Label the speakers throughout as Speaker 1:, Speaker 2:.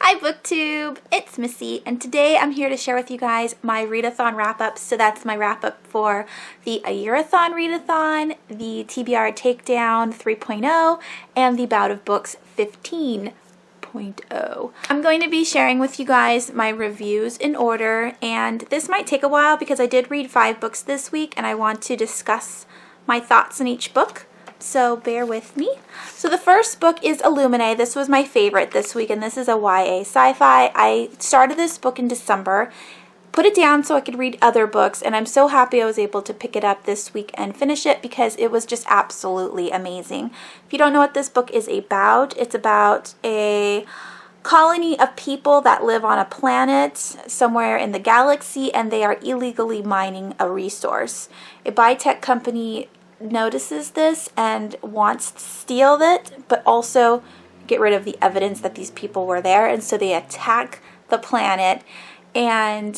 Speaker 1: Hi BookTube, it's Missy, and today I'm here to share with you guys my readathon wrap-up. So that's my wrap-up for the A Year-a-thon readathon, the TBR Takedown 3.0, and the Bout of Books 15.0. I'm going to be sharing with you guys my reviews in order, and this might take a while because I did read 5 books this week and I want to discuss my thoughts on each book. So bear with me. So the first book is Illuminae. This was my favorite this week, and this is a YA sci-fi. I started this book in December, put it down so I could read other books, and I'm so happy I was able to pick it up this week and finish it because it was just absolutely amazing. If you don't know what this book is about, it's about a colony of people that live on a planet somewhere in the galaxy, and they are illegally mining a resource. A biotech company notices this and wants to steal it, but also get rid of the evidence that these people were there, and so they attack the planet, and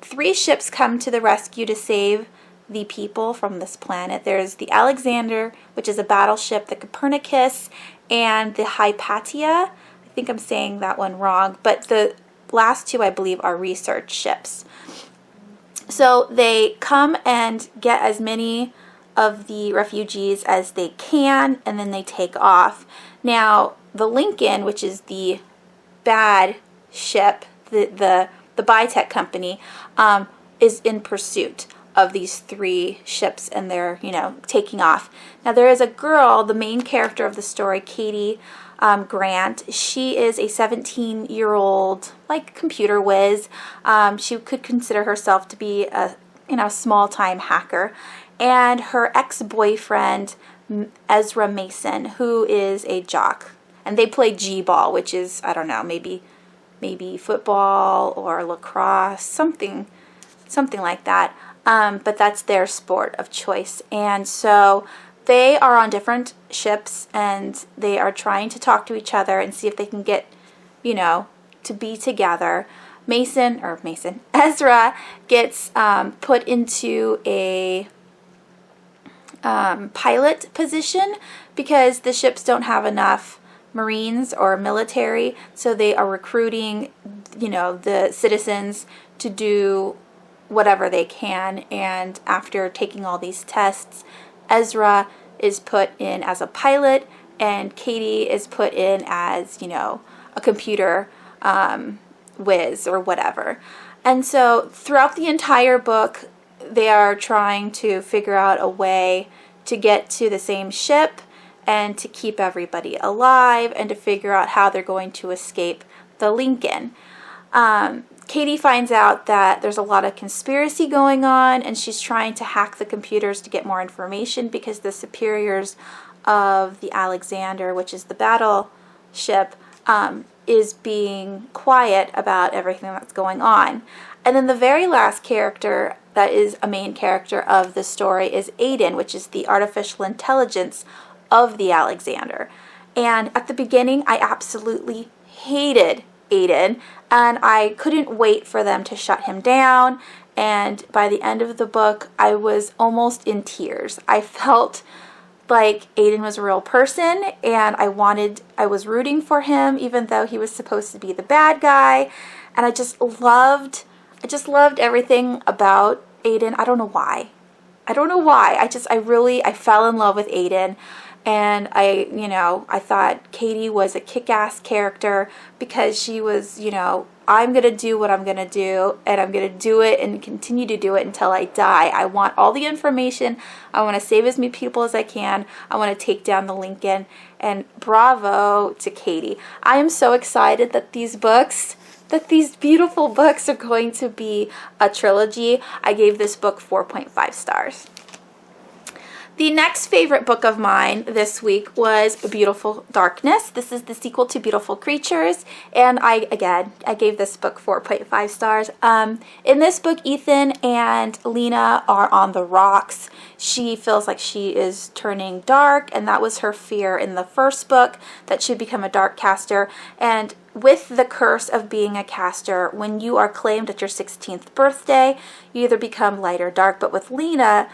Speaker 1: 3 ships come to the rescue to save the people from this planet. There's the Alexander, which is a battleship, the Copernicus, and the Hypatia. I think I'm saying that one wrong, but the last 2 I believe are research ships. So they come and get as many of the refugees as they can, and then they take off. Now the Lincoln, which is the bad ship, the biotech company, is in pursuit of these 3 ships, and they're taking off. Now there is a girl, the main character of the story, Katie Grant. She is a 17-year-old like computer whiz. She could consider herself to be a small-time hacker. And her ex-boyfriend, Ezra Mason, who is a jock. And they play G-ball, which is, I don't know, maybe football or lacrosse, something like that. But that's their sport of choice. And so they are on different ships, and they are trying to talk to each other and see if they can get, to be together. Ezra gets put into a pilot position because the ships don't have enough Marines or military, so they are recruiting the citizens to do whatever they can. And after taking all these tests, Ezra is put in as a pilot and Katie is put in as a computer whiz or whatever. And so throughout the entire book they are trying to figure out a way to get to the same ship and to keep everybody alive and to figure out how they're going to escape the Lincoln. Katie finds out that there's a lot of conspiracy going on, and she's trying to hack the computers to get more information because the superiors of the Alexander, which is the battleship, is being quiet about everything that's going on. And then the very last character that is a main character of the story is Aiden, which is the artificial intelligence of the Alexander. And at the beginning, I absolutely hated Aiden, and I couldn't wait for them to shut him down. And by the end of the book, I was almost in tears. I felt like Aiden was a real person, and I was rooting for him, even though he was supposed to be the bad guy. And I just loved everything about Aiden. I don't know why. I fell in love with Aiden, and I thought Katie was a kick-ass character because she was, I'm going to do what I'm going to do, and I'm going to do it and continue to do it until I die. I want all the information. I want to save as many people as I can. I want to take down the Lincoln, and bravo to Katie. I am so excited that these beautiful books are going to be a trilogy. I gave this book 4.5 stars. The next favorite book of mine this week was Beautiful Darkness. This is the sequel to Beautiful Creatures, and I gave this book 4.5 stars. In this book, Ethan and Lena are on the rocks. She feels like she is turning dark, and that was her fear in the first book, that she'd become a dark caster. And with the curse of being a caster, when you are claimed at your 16th birthday, you either become light or dark. But with Lena,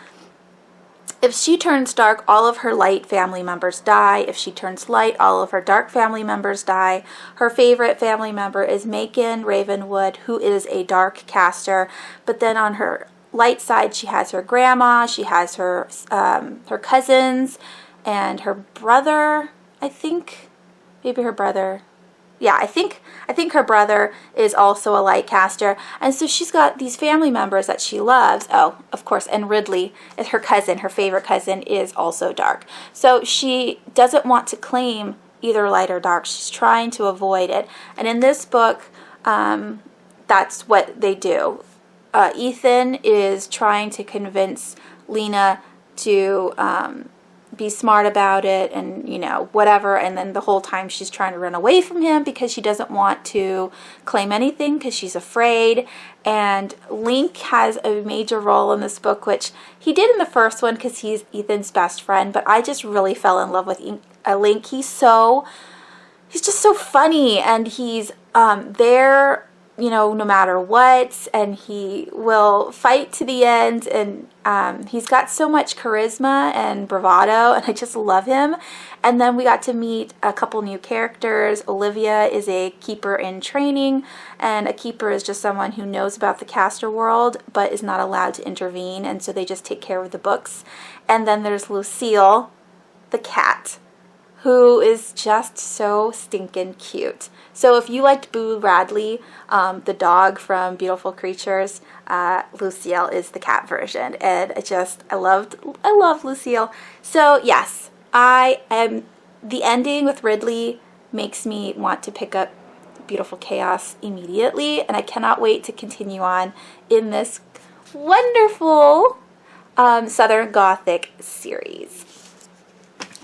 Speaker 1: If she turns dark, all of her light family members die. If she turns light, all of her dark family members die. Her favorite family member is Macon Ravenwood, who is a dark caster. But then on her light side, she has her grandma, she has her cousins, and her brother, I think. Maybe her brother. Yeah, I think her brother is also a light caster. And so she's got these family members that she loves. Oh, of course, and Ridley is her cousin. Her favorite cousin is also dark. So she doesn't want to claim either light or dark. She's trying to avoid it. And in this book, that's what they do. Ethan is trying to convince Lena to be smart about it and, you know, whatever. And then the whole time she's trying to run away from him because she doesn't want to claim anything because she's afraid. And Link has a major role in this book, which he did in the first one because he's Ethan's best friend. But I just really fell in love with Link. He's just so funny, and he's there, you know, no matter what, and he will fight to the end, and he's got so much charisma and bravado, and I just love him. And then we got to meet a couple new characters. Olivia is a keeper in training, and a keeper is just someone who knows about the caster world but is not allowed to intervene, and so they just take care of the books. And then there's Lucille, the cat, who is just so stinking cute. So if you liked Boo Radley, the dog from Beautiful Creatures, Lucille is the cat version, and I love Lucille. So yes, the ending with Ridley makes me want to pick up Beautiful Chaos immediately, and I cannot wait to continue on in this wonderful Southern Gothic series.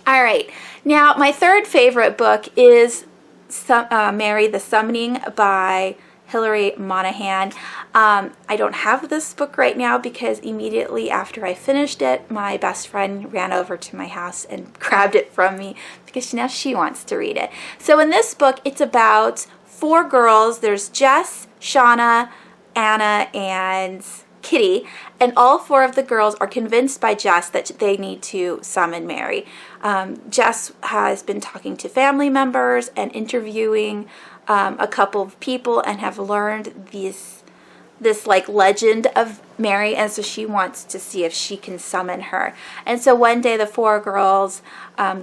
Speaker 1: All right, now my third favorite book is Mary the Summoning by Hilary Monahan. I don't have this book right now because immediately after I finished it, my best friend ran over to my house and grabbed it from me because now she wants to read it. So in this book, it's about 4 girls. There's Jess, Shauna, Anna, and Kitty, and all 4 of the girls are convinced by Jess that they need to summon Mary. Jess has been talking to family members and interviewing a couple of people and have learned this like legend of Mary, and so she wants to see if she can summon her. And so one day the 4 girls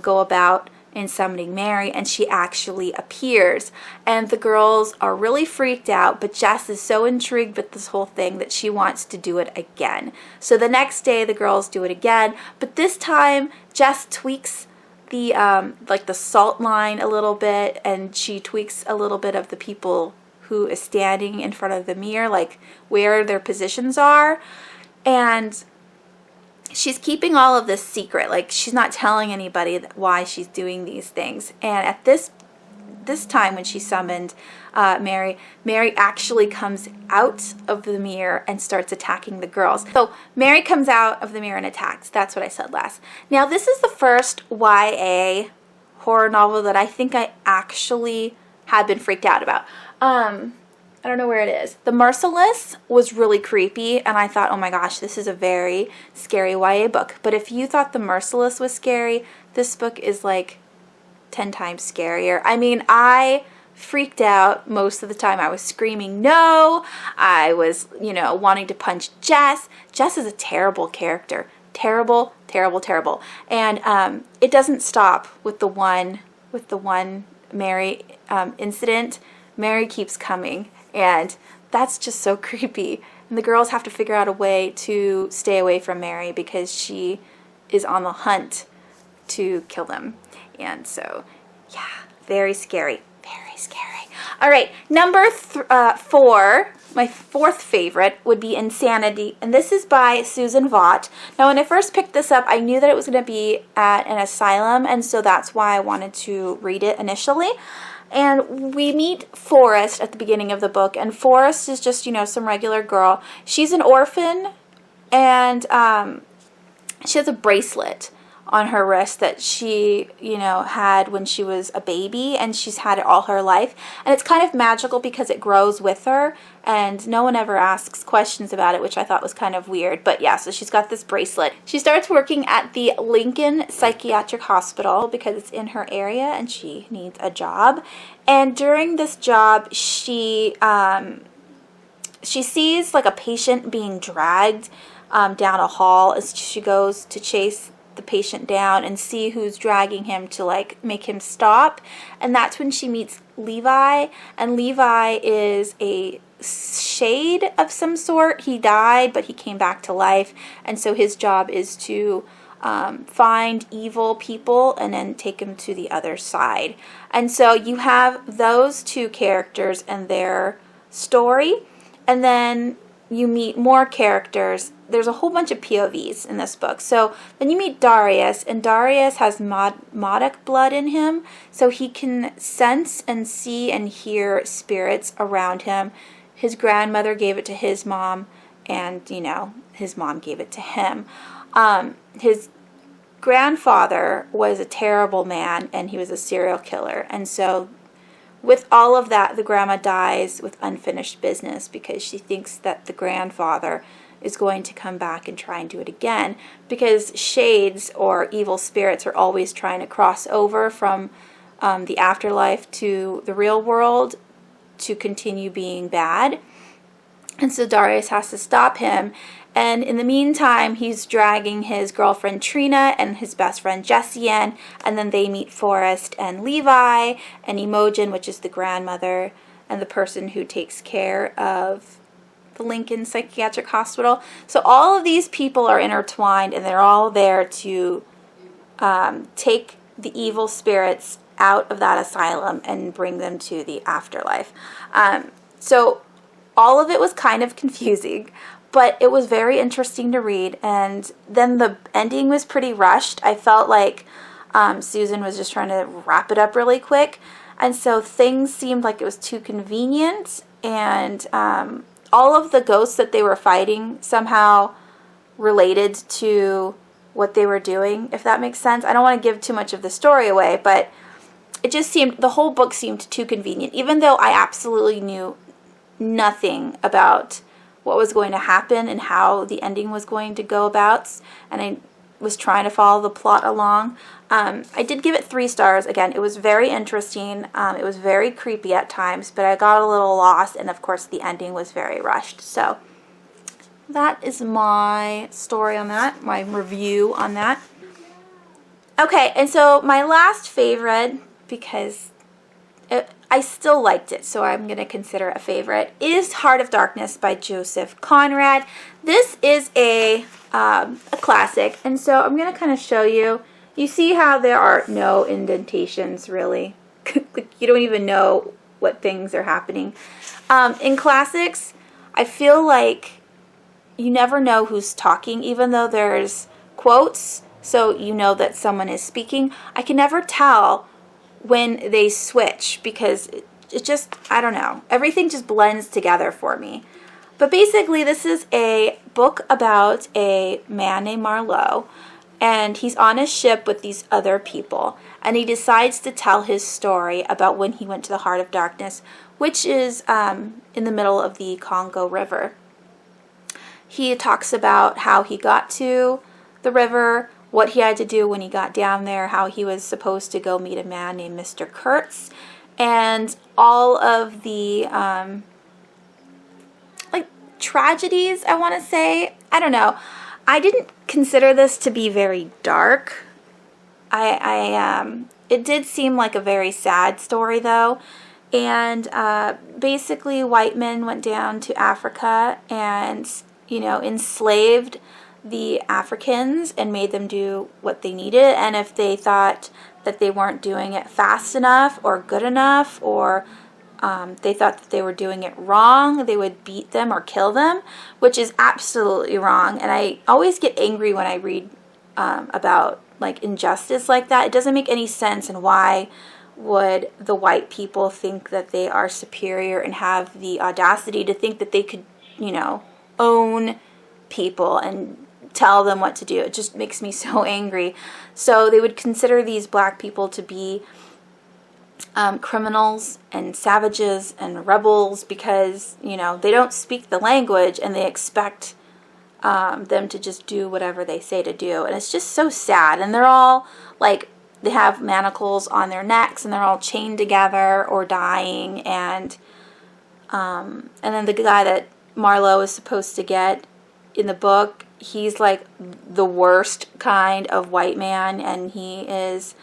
Speaker 1: go about in summoning Mary, and she actually appears, and the girls are really freaked out, but Jess is so intrigued with this whole thing that she wants to do it again. So the next day the girls do it again, but this time Jess tweaks the like the salt line a little bit, and she tweaks a little bit of the people who is standing in front of the mirror, like where their positions are, and she's keeping all of this secret. Like, she's not telling anybody why she's doing these things. And at this time when she summoned Mary actually comes out of the mirror and starts attacking the girls. So Mary comes out of the mirror and attacks. That's what I said last. Now, this is the first YA horror novel that I think I actually had been freaked out about. I don't know where it is. The Merciless was really creepy, and I thought, oh my gosh, this is a very scary YA book. But if you thought The Merciless was scary, this book is like 10 times scarier. I mean, I freaked out most of the time. I was screaming no. I was, wanting to punch Jess. Jess is a terrible character. Terrible, terrible, terrible. And it doesn't stop with the one Mary incident. Mary keeps coming. And that's just so creepy. And the girls have to figure out a way to stay away from Mary because she is on the hunt to kill them. And so, yeah, very scary. Very scary. All right, number 4, my 4th favorite would be Insanity. And this is by Susan Vaught. Now, when I first picked this up, I knew that it was going to be at an asylum. And so that's why I wanted to read it initially. And we meet Forrest at the beginning of the book, and Forrest is just, some regular girl. She's an orphan, and she has a bracelet on her wrist that she, you know, had when she was a baby, and she's had it all her life. And it's kind of magical because it grows with her and no one ever asks questions about it, which I thought was kind of weird. But yeah, so she's got this bracelet. She starts working at the Lincoln Psychiatric Hospital because it's in her area and she needs a job. And during this job, she sees like a patient being dragged down a hall as she goes to chase the patient down and see who's dragging him to like make him stop. And that's when she meets Levi, and Levi is a shade of some sort. He died, but he came back to life, and so his job is to find evil people and then take them to the other side. And so you have those two characters and their story, and then you meet more characters. There's a whole bunch of POVs in this book. So then you meet Darius, and Darius has Modic blood in him, so he can sense and see and hear spirits around him. His grandmother gave it to his mom, and, you know, his mom gave it to him. His grandfather was a terrible man, and he was a serial killer, and so with all of that, the grandma dies with unfinished business because she thinks that the grandfather is going to come back and try and do it again, because shades or evil spirits are always trying to cross over from the afterlife to the real world to continue being bad. And so Darius has to stop him. And in the meantime, he's dragging his girlfriend Trina and his best friend Jessie in, and then they meet Forrest and Levi and Imogen, which is the grandmother and the person who takes care of the Lincoln Psychiatric Hospital. So all of these people are intertwined, and they're all there to take the evil spirits out of that asylum and bring them to the afterlife. So all of it was kind of confusing, but it was very interesting to read. And then the ending was pretty rushed. I felt like Susan was just trying to wrap it up really quick. And so things seemed like it was too convenient. And all of the ghosts that they were fighting somehow related to what they were doing, if that makes sense. I don't want to give too much of the story away, but it just seemed, the whole book seemed too convenient, even though I absolutely knew nothing about what was going to happen and how the ending was going to go about, and I was trying to follow the plot along. I did give it 3 stars. Again, it was very interesting. It was very creepy at times, but I got a little lost, and of course the ending was very rushed. So that is my story on that, my review on that. Okay, and so my last favorite, because I still liked it, so I'm going to consider it a favorite, is Heart of Darkness by Joseph Conrad. This is a classic, and so I'm going to kind of show you. You see how there are no indentations, really? You don't even know what things are happening. In classics, I feel like you never know who's talking, even though there's quotes, so you know that someone is speaking. I can never tell when they switch because it just, I don't know, everything just blends together for me. But basically this is a book about a man named Marlowe, and he's on a ship with these other people, and he decides to tell his story about when he went to the Heart of Darkness, which is in the middle of the Congo River. He talks about how he got to the river, what he had to do when he got down there, how he was supposed to go meet a man named Mr. Kurtz, and all of the like tragedies, I want to say. I don't know. I didn't consider this to be very dark. It did seem like a very sad story though. And basically white men went down to Africa and, you know, enslaved the Africans and made them do what they needed, and if they thought that they weren't doing it fast enough or good enough, or they thought that they were doing it wrong, they would beat them or kill them, which is absolutely wrong. And I always get angry when I read about like injustice like that. It doesn't make any sense, and why would the white people think that they are superior and have the audacity to think that they could, you know, own people and tell them what to do. It just makes me so angry. So they would consider these black people to be criminals and savages and rebels because, you know, they don't speak the language and they expect them to just do whatever they say to do. And it's just so sad. And they're all like, they have manacles on their necks and they're all chained together or dying. And then the guy that Marlowe is supposed to get in the book, he's like the worst kind of white man, and he is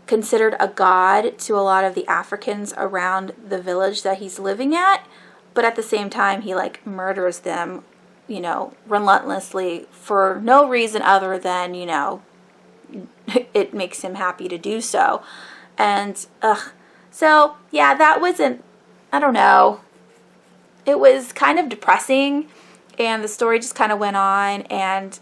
Speaker 1: considered a god to a lot of the Africans around the village that he's living at, but at the same time he like murders them, you know, relentlessly for no reason other than, you know, it makes him happy to do so. And so yeah, that wasn't, I don't know, it was kind of depressing, and the story just kind of went on, and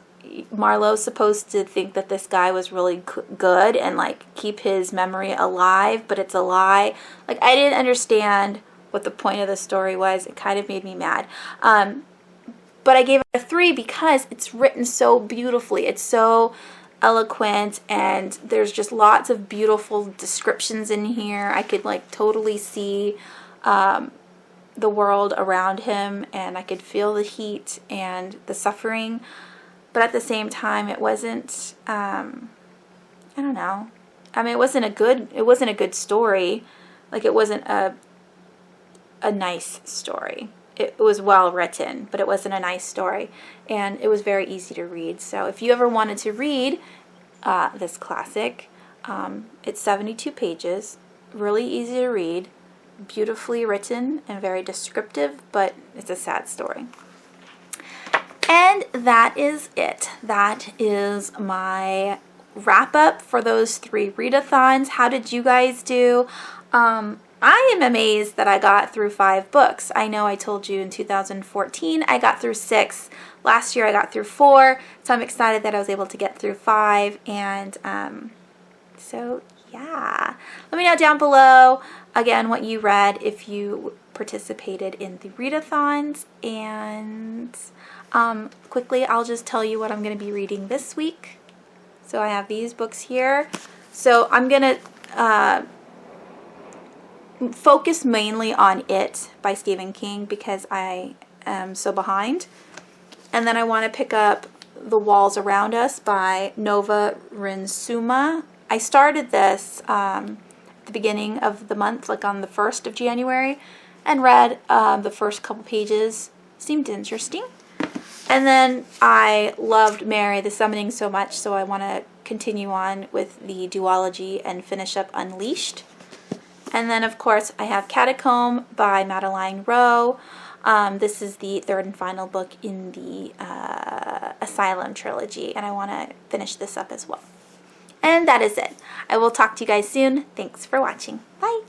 Speaker 1: Marlowe's supposed to think that this guy was really good and like keep his memory alive, but it's a lie. Like, I didn't understand what the point of the story was. It kind of made me mad. But I gave it a 3 because it's written so beautifully. It's so eloquent, and there's just lots of beautiful descriptions in here. I could like totally see the world around him, and I could feel the heat and the suffering. But at the same time, it wasn't, I don't know. I mean, it wasn't a good story. Like, it wasn't a nice story. It was well written, but it wasn't a nice story. And it was very easy to read. So if you ever wanted to read this classic, it's 72 pages, really easy to read, beautifully written and very descriptive, but it's a sad story. And that is it. That is my wrap up for those 3 readathons. How did you guys do? I am amazed that I got through 5 books. I know I told you in 2014 I got through 6. Last year I got through 4. So I'm excited that I was able to get through 5. And so yeah. Let me know down below again what you read, if you participated in the readathons. And quickly, I'll just tell you what I'm going to be reading this week. So I have these books here. So I'm going to focus mainly on It by Stephen King because I am so behind. And then I want to pick up The Walls Around Us by Nova Rinsuma. I started this at the beginning of the month, like on the 1st of January, and read the first couple pages. Seemed interesting. And then I loved Mary the Summoning so much, so I want to continue on with the duology and finish up Unleashed. And then, of course, I have Catacomb by Madeline Rowe. This is the 3rd and final book in the Asylum trilogy, and I want to finish this up as well. And that is it. I will talk to you guys soon. Thanks for watching. Bye!